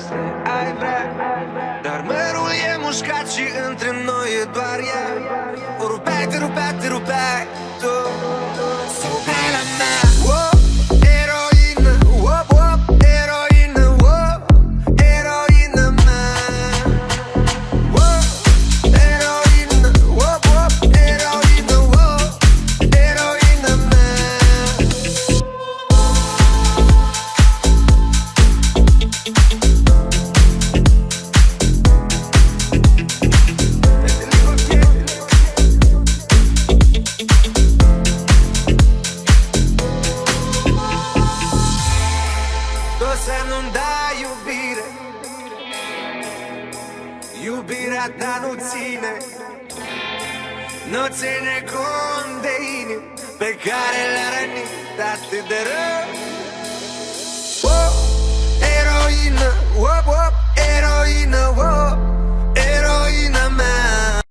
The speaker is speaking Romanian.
noastre ai vrea, dar mărul e mușcat și între noi e doar ea. O rupeai, te rupeai, te rupeai tu. Sugai la mea, oh, eroină, oh, oh, eroină, oh, eroină mea, oh, eroină, oh, oh, eroină, oh, eroină mea. Tu să nu-mi dai iubire, iubirea ta nu ține, nu ține cont de inimi pe care le-a rănit atât de rău. Oh, eroină, oh, oh, eroină, oh.